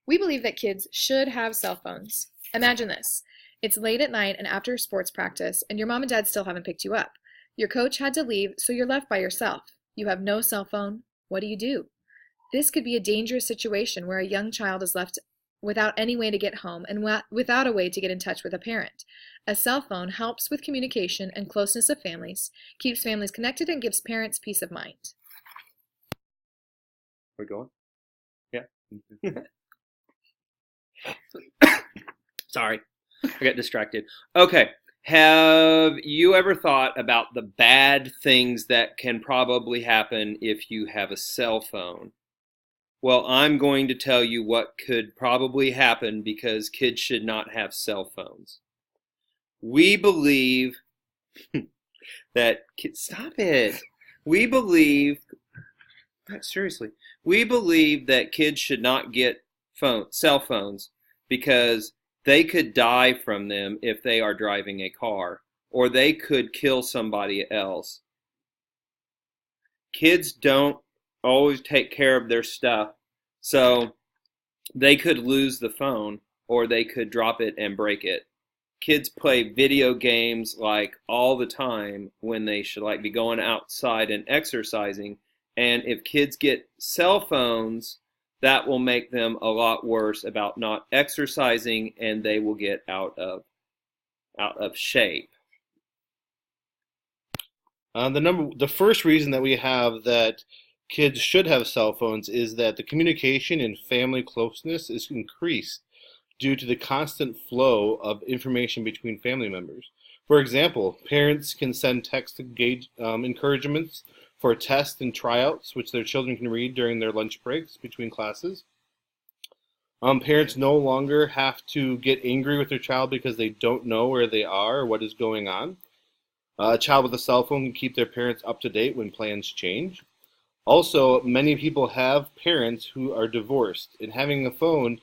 We believe that kids should have cell phones. Imagine this. It's late at night and after sports practice, and your mom and dad still haven't picked you up. Your coach had to leave, so you're left by yourself. You have no cell phone. What do? This could be a dangerous situation where a young child is left without any way to get home and without a way to get in touch with a parent. A cell phone helps with communication and closeness of families, keeps families connected, and gives parents peace of mind. We're going? Yeah. Sorry, I got distracted. Okay, have you ever thought about the bad things that can probably happen if you have a cell phone? Well, I'm going to tell you what could probably happen because kids should not have cell phones. We believe that kids, stop it. We believe that kids should not get cell phones because they could die from them if they are driving a car, or they could kill somebody else. Kids don't always take care of their stuff, so they could lose the phone, or they could drop it and break it. Kids play video games like all the time when they should be going outside and exercising. And if kids get cell phones, that will make them a lot worse about not exercising, and they will get out of shape. The first reason that we have that kids should have cell phones is that the communication and family closeness is increased due to the constant flow of information between family members. For example, parents can send text encouragements for tests and tryouts, which their children can read during their lunch breaks between classes. Parents no longer have to get angry with their child because they don't know where they are or what is going on. A child with a cell phone can keep their parents up to date when plans change. Also, many people have parents who are divorced, and having a phone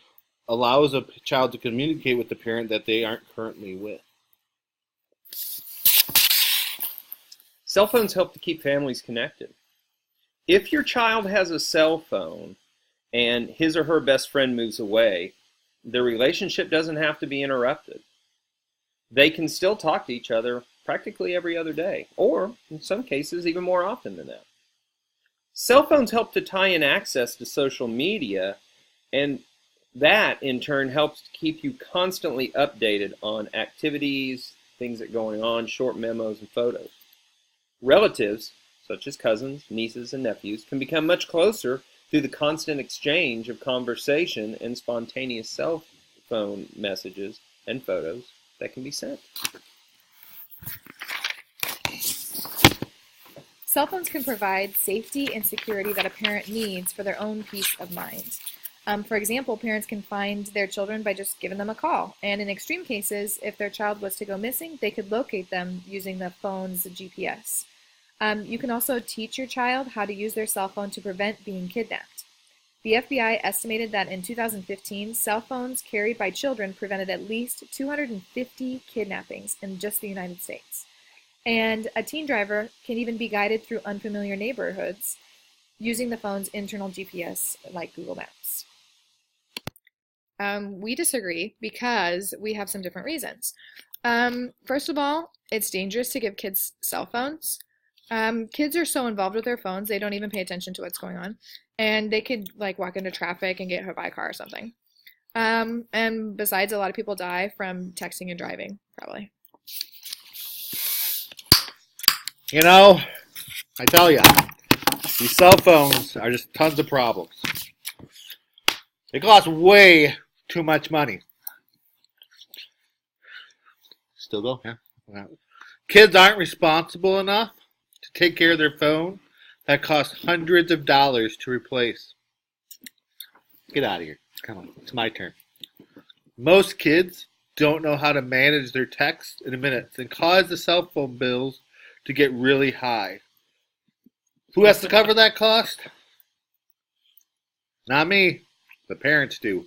allows a child to communicate with the parent that they aren't currently with. Cell phones help to keep families connected. If your child has a cell phone and his or her best friend moves away, their relationship doesn't have to be interrupted. They can still talk to each other practically every other day, or in some cases even more often than that. Cell phones help to tie in access to social media, and that in turn helps to keep you constantly updated on activities, things that are going on, short memos and photos. Relatives, such as cousins, nieces, and nephews, can become much closer through the constant exchange of conversation and spontaneous cell phone messages and photos that can be sent. Cell phones can provide safety and security that a parent needs for their own peace of mind. For example, parents can find their children by just giving them a call. And in extreme cases, if their child was to go missing, they could locate them using the phone's GPS. You can also teach your child how to use their cell phone to prevent being kidnapped. The FBI estimated that in 2015, cell phones carried by children prevented at least 250 kidnappings in just the United States. And a teen driver can even be guided through unfamiliar neighborhoods using the phone's internal GPS like Google Maps. We disagree because we have some different reasons. First of all, it's dangerous to give kids cell phones. Kids are so involved with their phones, they don't even pay attention to what's going on. And they could walk into traffic and get hit by a car or something. And besides, a lot of people die from texting and driving, probably. You know, I tell you, these cell phones are just tons of problems. They cost way too much money. Still go? Yeah. Kids aren't responsible enough to take care of their phone. That costs hundreds of dollars to replace. Get out of here. Come on, it's my turn. Most kids don't know how to manage their texts in minutes and cause the cell phone bills to get really high. Who has to cover that cost? Not me. The parents do.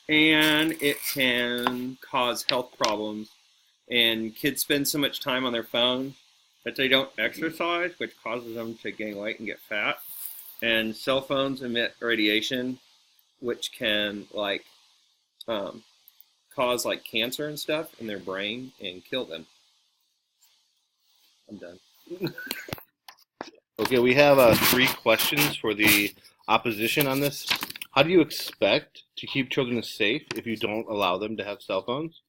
And it can cause health problems. And kids spend so much time on their phone that they don't exercise, which causes them to gain weight and get fat. And cell phones emit radiation, which can cause cancer and stuff in their brain and kill them. I'm done. Okay, we have 3 questions for the opposition on this. How do you expect to keep children safe if you don't allow them to have cell phones?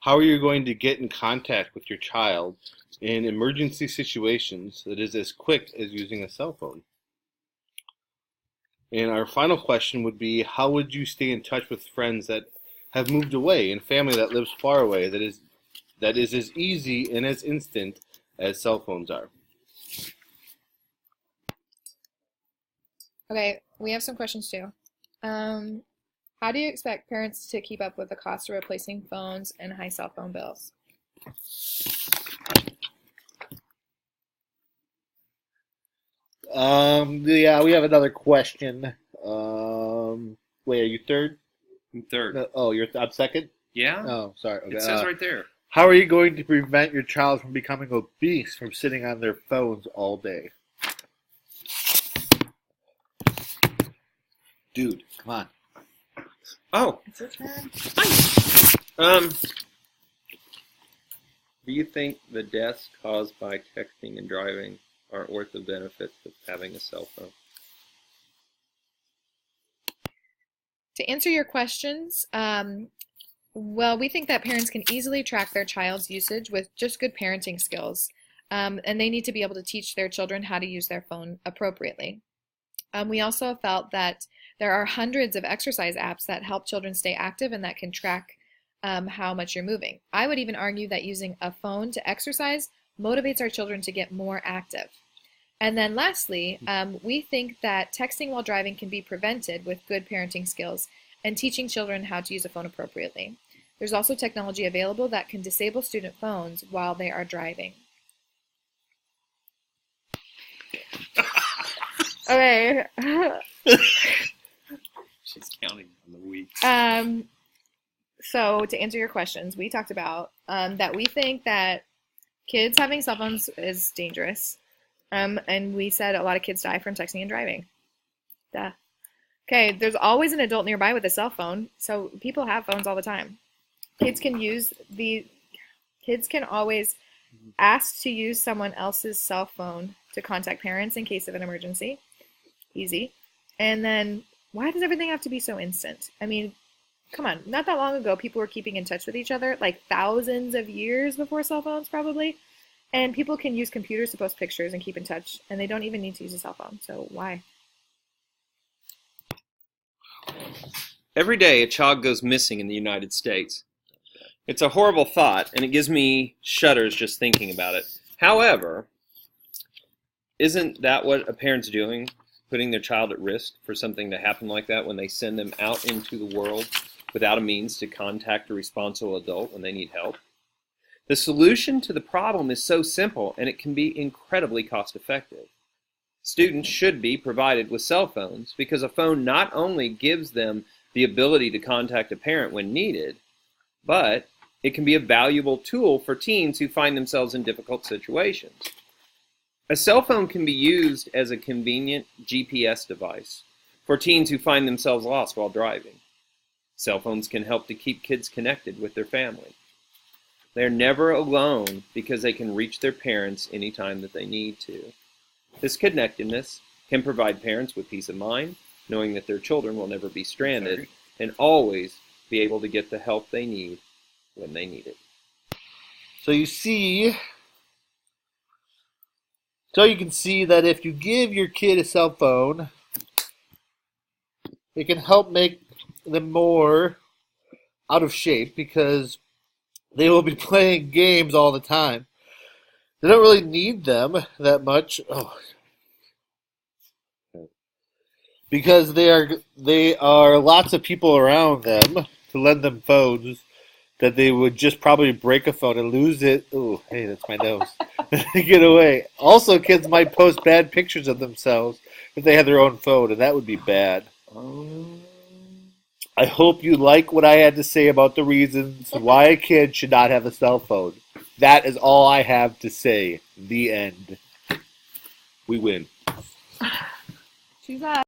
How are you going to get in contact with your child in emergency situations that is as quick as using a cell phone? And our final question would be, how would you stay in touch with friends that have moved away and family that lives far away that is as easy and as instant as cell phones are? Okay, we have some questions too. How do you expect parents to keep up with the cost of replacing phones and high cell phone bills? Yeah, we have another question. Wait, are you third? I'm third. Oh, I'm second? Yeah? Oh, sorry. Okay. It says right there. How are you going to prevent your child from becoming obese from sitting on their phones all day? Dude, come on. Oh. It's your turn. Do you think the deaths caused by texting and driving aren't worth the benefits of having a cell phone? To answer your questions, well, we think that parents can easily track their child's usage with just good parenting skills, and they need to be able to teach their children how to use their phone appropriately. We also felt that there are hundreds of exercise apps that help children stay active and that can track how much you're moving. I would even argue that using a phone to exercise motivates our children to get more active. And then lastly, we think that texting while driving can be prevented with good parenting skills and teaching children how to use a phone appropriately. There's also technology available that can disable student phones while they are driving. Okay. She's counting on the weeks. So to answer your questions, we talked about that we think that kids having cell phones is dangerous. And we said a lot of kids die from texting and driving. Duh. Okay, there's always an adult nearby with a cell phone, so people have phones all the time. Kids can always ask to use someone else's cell phone to contact parents in case of an emergency. Easy. And then, why does everything have to be so instant? I mean, come on, not that long ago, people were keeping in touch with each other, like thousands of years before cell phones, probably. And people can use computers to post pictures and keep in touch, and they don't even need to use a cell phone, so why? Every day, a child goes missing in the United States. It's a horrible thought, and it gives me shudders just thinking about it. However, isn't that what a parent's doing? Putting their child at risk for something to happen like that when they send them out into the world without a means to contact a responsible adult when they need help? The solution to the problem is so simple, and it can be incredibly cost-effective. Students should be provided with cell phones because a phone not only gives them the ability to contact a parent when needed, but it can be a valuable tool for teens who find themselves in difficult situations. A cell phone can be used as a convenient GPS device for teens who find themselves lost while driving. Cell phones can help to keep kids connected with their family. They're never alone because they can reach their parents anytime that they need to. This connectedness can provide parents with peace of mind, knowing that their children will never be stranded and always be able to get the help they need when they need it. So you can see that if you give your kid a cell phone, it can help make them more out of shape because they will be playing games all the time. They don't really need them that much. Because they are lots of people around them to lend them phones that they would just probably break a phone and lose it. Oh, hey, that's my nose. Get away. Also, kids might post bad pictures of themselves if they had their own phone, and that would be bad. I hope you like what I had to say about the reasons why a kid should not have a cell phone. That is all I have to say. The end. We win. Choose us.